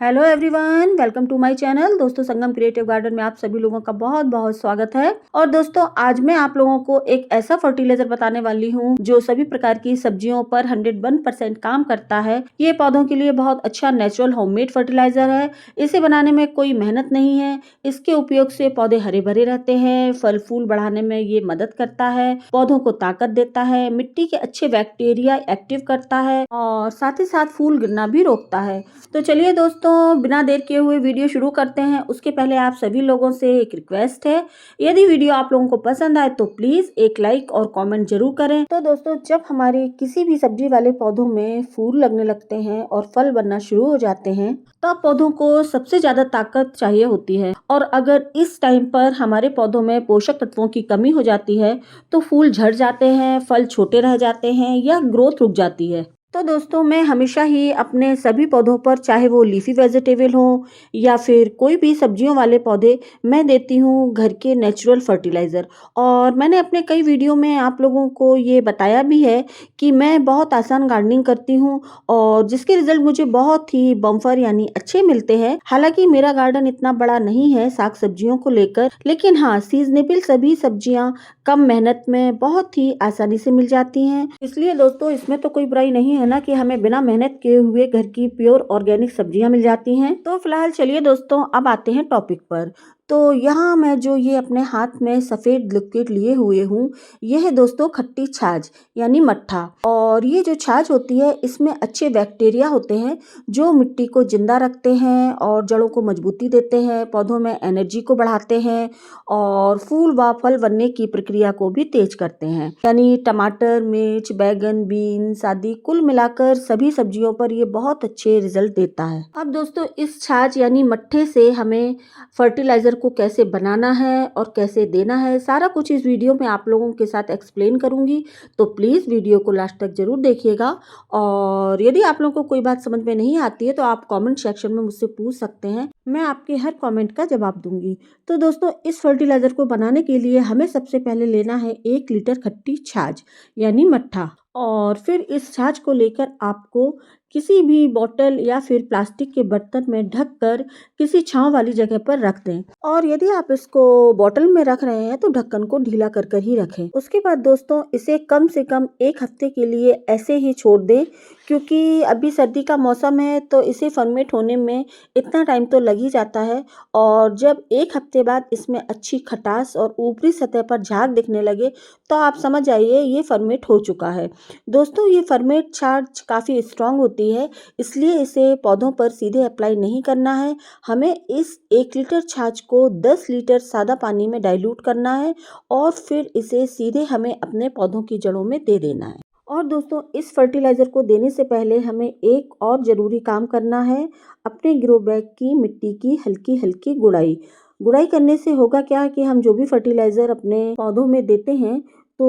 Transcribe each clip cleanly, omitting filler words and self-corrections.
Hello everyone, welcome to my channel. दोस्तों, Sangam creative garden में आप सभी लोगों का बहुत बहुत स्वागत है। और दोस्तों, आज मैं आप लोगों को एक ऐसा फर्टिलाइजर बताने वाली हूँ जो सभी प्रकार की सब्जियों पर 101% काम करता है। ये पौधों के लिए बहुत अच्छा नेचुरल होममेड फर्टिलाइजर है। इसे बनाने में कोई मेहनत नहीं है। इसके उपयोग से पौधे हरे भरे रहते हैं, फल फूल बढ़ाने में ये मदद करता है, पौधों को ताकत देता है, मिट्टी के अच्छे बैक्टीरिया एक्टिव करता है और साथ ही साथ फूल गिरना भी रोकता है। तो चलिए दोस्तों, बिना देर किए हुए वीडियो शुरू करते हैं। उसके पहले आप सभी लोगों से एक रिक्वेस्ट है, यदि वीडियो आप लोगों को पसंद आए तो प्लीज एक लाइक और कमेंट जरूर करें। तो दोस्तों, जब हमारे किसी भी सब्जी वाले पौधों में फूल लगने लगते हैं और फल बनना शुरू हो जाते हैं, तब पौधों को सबसे ज्यादा ताकत चाहिए होती है। और अगर इस टाइम पर हमारे पौधों में पोषक तत्वों की कमी हो जाती है तो फूल झड़ जाते हैं, फल छोटे रह जाते हैं या ग्रोथ रुक जाती है। तो दोस्तों, मैं हमेशा ही अपने सभी पौधों पर, चाहे वो लीफी वेजिटेबल हो या फिर कोई भी सब्जियों वाले पौधे, मैं देती हूँ घर के नेचुरल फर्टिलाइज़र। और मैंने अपने कई वीडियो में आप लोगों को ये बताया भी है कि मैं बहुत आसान गार्डनिंग करती हूँ और जिसके रिजल्ट मुझे बहुत ही बम्पर यानी अच्छे मिलते हैं। हालांकि मेरा गार्डन इतना बड़ा नहीं है साग सब्जियों को लेकर, लेकिन हाँ, सीजनेबल सभी सब्जियां कम मेहनत में बहुत ही आसानी से मिल जाती हैं। इसलिए दोस्तों, इसमें तो कोई बुराई नहीं है ना कि हमें बिना मेहनत किए हुए घर की प्योर ऑर्गेनिक सब्जियां मिल जाती हैं। तो फिलहाल चलिए दोस्तों, अब आते हैं टॉपिक पर। तो यहाँ मैं जो ये अपने हाथ में सफ़ेद लिक्विड लिए हुए हूँ, ये है दोस्तों खट्टी छाछ यानी मट्ठा। और ये जो छाछ होती है, इसमें अच्छे बैक्टीरिया होते हैं जो मिट्टी को जिंदा रखते हैं और जड़ों को मजबूती देते हैं, पौधों में एनर्जी को बढ़ाते हैं और फूल व फल बनने की प्रक्रिया को भी तेज करते हैं। यानी टमाटर, मिर्च, बैगन, बीन्स आदि कुल मिलाकर सभी सब्जियों पर ये बहुत अच्छे रिजल्ट देता है। अब दोस्तों, इस छाछ यानी मट्ठे से हमें फर्टिलाइजर को कैसे बनाना है और कैसे देना है, सारा कुछ इस वीडियो में आप लोगों के साथ एक्सप्लेन करूंगी। तो प्लीज वीडियो को लास्ट तक जरूर देखिएगा। और यदि आप लोगों को कोई बात समझ में नहीं आती है तो आप कमेंट सेक्शन में मुझसे पूछ सकते हैं, मैं आपके हर कमेंट का जवाब दूंगी। तो दोस्तों, इस फर्टिलाइजर को बनाने के लिए हमें सबसे पहले लेना है 1 लीटर खट्टी छाछ यानी मट्ठा। और फिर इस छाछ को लेकर आपको किसी भी बोतल या फिर प्लास्टिक के बर्तन में ढककर किसी छांव वाली जगह पर रख दें। और यदि आप इसको बोतल में रख रहे हैं तो ढक्कन को ढीला कर कर ही रखें। उसके बाद दोस्तों, इसे कम से कम 1 हफ्ते के लिए ऐसे ही छोड़ दें, क्योंकि अभी सर्दी का मौसम है तो इसे फर्मेंट होने में इतना टाइम तो लग ही जाता है। और जब 1 हफ्ते बाद इसमें अच्छी खटास और ऊपरी सतह पर झाग दिखने लगे तो आप समझ जाइए ये फर्मेंट हो चुका है। दोस्तों, ये फर्मेंट छाछ काफ़ी स्ट्रांग होती है, इसलिए इसे पौधों पर सीधे अप्लाई नहीं करना है। हमें इस 1 लीटर छाछ को 10 लीटर सादा पानी में डाइल्यूट करना है और फिर इसे सीधे हमें अपने पौधों की जड़ों में दे देना है। और दोस्तों, इस फर्टिलाइज़र को देने से पहले हमें एक और ज़रूरी काम करना है, अपने ग्रो बैग की मिट्टी की हल्की हल्की गुड़ाई। गुड़ाई करने से होगा क्या कि हम जो भी फर्टिलाइज़र अपने पौधों में देते हैं तो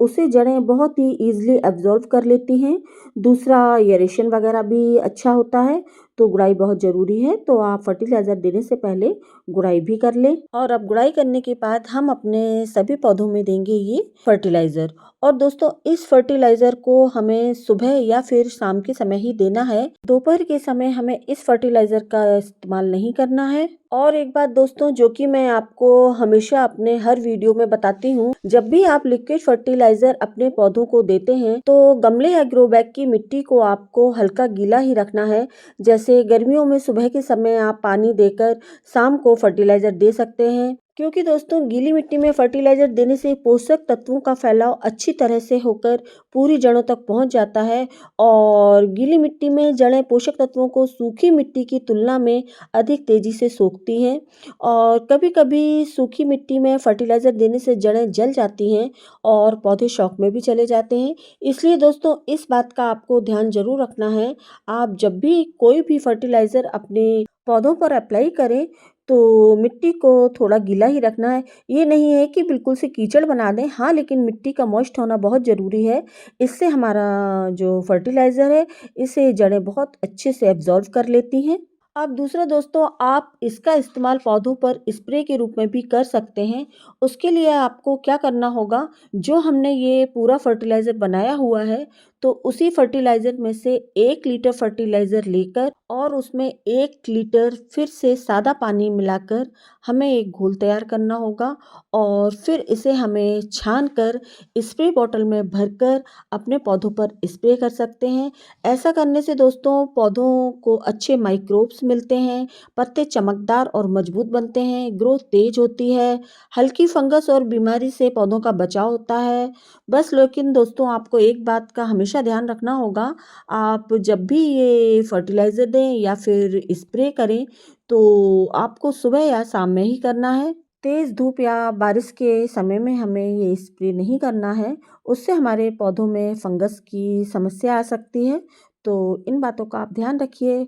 उसे जड़ें बहुत ही ईजिली एब्जॉर्ब कर लेती हैं। दूसरा, एरेशन वगैरह भी अच्छा होता है, तो गुड़ाई बहुत ज़रूरी है। तो आप फर्टिलाइज़र देने से पहले गुड़ाई भी कर लें। और अब गुड़ाई करने के बाद हम अपने सभी पौधों में देंगे ये फर्टिलाइज़र। और दोस्तों, इस फर्टिलाइज़र को हमें सुबह या फिर शाम के समय ही देना है। दोपहर के समय हमें इस फर्टिलाइज़र का इस्तेमाल नहीं करना है। और एक बात दोस्तों, जो कि मैं आपको हमेशा अपने हर वीडियो में बताती हूँ, जब भी आप लिक्विड फर्टिलाइज़र अपने पौधों को देते हैं तो गमले या ग्रो बैग की मिट्टी को आपको हल्का गीला ही रखना है। जैसे गर्मियों में सुबह के समय आप पानी देकर शाम को फर्टिलाइज़र दे सकते हैं, क्योंकि दोस्तों, गीली मिट्टी में फर्टिलाइज़र देने से पोषक तत्वों का फैलाव अच्छी तरह से होकर पूरी जड़ों तक पहुंच जाता है। और गीली मिट्टी में जड़ें पोषक तत्वों को सूखी मिट्टी की तुलना में अधिक तेजी से सोखती हैं। और कभी-कभी सूखी मिट्टी में फर्टिलाइज़र देने से जड़ें जल जाती हैं और पौधे शॉक में भी चले जाते हैं। इसलिए दोस्तों, इस बात का आपको ध्यान जरूर रखना है। आप जब भी कोई भी फर्टिलाइज़र अपने पौधों पर अप्लाई करें तो मिट्टी को थोड़ा गीला ही रखना है। ये नहीं है कि बिल्कुल से कीचड़ बना दें, हाँ, लेकिन मिट्टी का मॉइस्ट होना बहुत ज़रूरी है। इससे हमारा जो फर्टिलाइज़र है, इसे जड़ें बहुत अच्छे से एब्जॉर्ब कर लेती हैं। अब दूसरा दोस्तों, आप इसका इस्तेमाल पौधों पर स्प्रे के रूप में भी कर सकते हैं। उसके लिए आपको क्या करना होगा, जो हमने ये पूरा फर्टिलाइज़र बनाया हुआ है तो उसी फर्टिलाइज़र में से 1 लीटर फर्टिलाइज़र लेकर और उसमें 1 लीटर फिर से सादा पानी मिलाकर हमें एक घोल तैयार करना होगा और फिर इसे हमें छान कर स्प्रे बॉटल में भरकर अपने पौधों पर स्प्रे कर सकते हैं। ऐसा करने से दोस्तों पौधों को अच्छे माइक्रोब्स मिलते हैं, पत्ते चमकदार और मजबूत बनते हैं, ग्रोथ तेज होती है, हल्की फंगस और बीमारी से पौधों का बचाव होता है। बस लेकिन दोस्तों आपको एक बात का हमेशा ध्यान रखना होगा, आप जब भी ये फर्टिलाइज़र दें या फिर स्प्रे करें तो आपको सुबह या शाम में ही करना है। तेज़ धूप या बारिश के समय में हमें ये स्प्रे नहीं करना है, उससे हमारे पौधों में फंगस की समस्या आ सकती है। तो इन बातों का आप ध्यान रखिए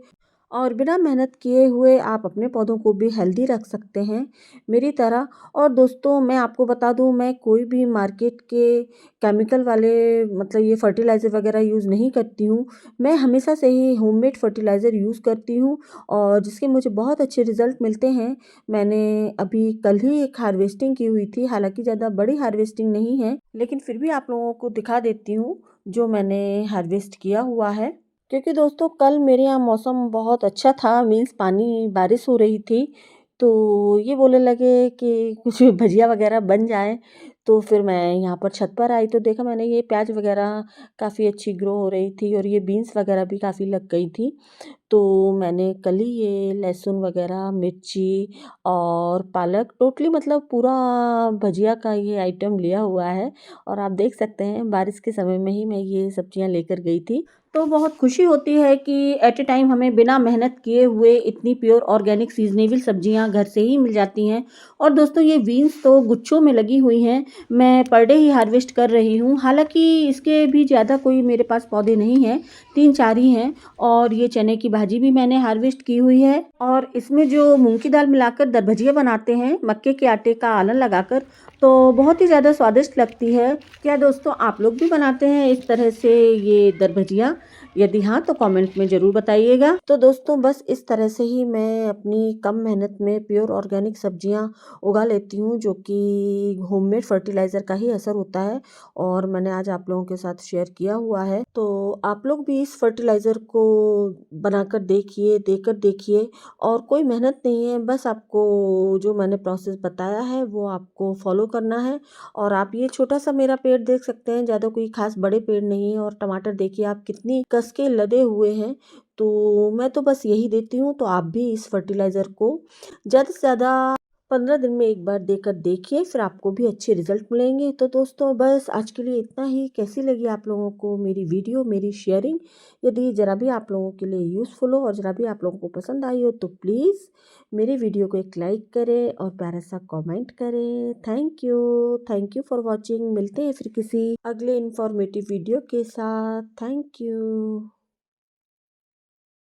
और बिना मेहनत किए हुए आप अपने पौधों को भी हेल्दी रख सकते हैं मेरी तरह। और दोस्तों मैं आपको बता दूं, मैं कोई भी मार्केट के केमिकल वाले मतलब ये फर्टिलाइज़र वगैरह यूज़ नहीं करती हूँ। मैं हमेशा से ही होममेड फर्टिलाइज़र यूज़ करती हूँ और जिसके मुझे बहुत अच्छे रिज़ल्ट मिलते हैं। मैंने अभी कल ही एक हार्वेस्टिंग की हुई थी, हालांकि ज़्यादा बड़ी हार्वेस्टिंग नहीं है, लेकिन फिर भी आप लोगों को दिखा देती हूँ जो मैंने हार्वेस्ट किया हुआ है। क्योंकि दोस्तों कल मेरे यहाँ मौसम बहुत अच्छा था, मीन्स पानी बारिश हो रही थी, तो ये बोलने लगे कि कुछ भजिया वगैरह बन जाए। तो फिर मैं यहाँ पर छत पर आई तो देखा मैंने ये प्याज वगैरह काफ़ी अच्छी ग्रो हो रही थी और ये बीन्स वगैरह भी काफ़ी लग गई थी। तो मैंने कल ही ये लहसुन वगैरह, मिर्ची और पालक टोटली मतलब पूरा भजिया का ये आइटम लिया हुआ है और आप देख सकते हैं बारिश के समय में ही मैं ये सब्जियां लेकर गई थी। तो बहुत खुशी होती है कि एट ए टाइम हमें बिना मेहनत किए हुए इतनी प्योर ऑर्गेनिक सीजनेबल सब्जियां घर से ही मिल जाती हैं। और दोस्तों ये बीन्स तो गुच्छों में लगी हुई हैं, मैं पर डे ही हार्वेस्ट कर रही हूँ। हालांकि इसके भी ज़्यादा कोई मेरे पास पौधे नहीं हैं, 3-4 ही हैं। और ये चने की भाजी भी मैंने हार्वेस्ट की हुई है और इसमें जो मूंग की दाल मिलाकर दरभजिया बनाते हैं मक्के के आटे का आलन लगाकर, तो बहुत ही ज़्यादा स्वादिष्ट लगती है। क्या दोस्तों आप लोग भी बनाते हैं इस तरह से ये दरभजिया? यदि हाँ तो कमेंट में ज़रूर बताइएगा। तो दोस्तों बस इस तरह से ही मैं अपनी कम मेहनत में प्योर ऑर्गेनिक सब्जियां उगा लेती हूँ, जो कि होममेड फर्टिलाइज़र का ही असर होता है और मैंने आज आप लोगों के साथ शेयर किया हुआ है। तो आप लोग भी इस फर्टिलाइज़र को बनाकर देखिए, देकर देखिए और कोई मेहनत नहीं है, बस आपको जो मैंने प्रोसेस बताया है वो आपको फॉलो करना है। और आप ये छोटा सा मेरा पेड़ देख सकते हैं, ज़्यादा कोई खास बड़े पेड़ नहीं है और टमाटर देखिए आप कितनी कस के लदे हुए हैं। तो मैं तो बस यही देती हूँ, तो आप भी इस फर्टिलाइज़र को ज़्यादा से ज़्यादा 15 दिन में एक बार देकर देखिए, फिर आपको भी अच्छे रिजल्ट मिलेंगे। तो दोस्तों बस आज के लिए इतना ही। कैसी लगी आप लोगों को मेरी वीडियो, मेरी शेयरिंग? यदि ज़रा भी आप लोगों के लिए यूज़फुल हो और ज़रा भी आप लोगों को पसंद आई हो तो प्लीज़ मेरी वीडियो को एक लाइक करें और प्यारा सा कमेंट करें। Thank you for watching. मिलते हैं फिर किसी अगले इन्फॉर्मेटिव वीडियो के साथ। Thank you.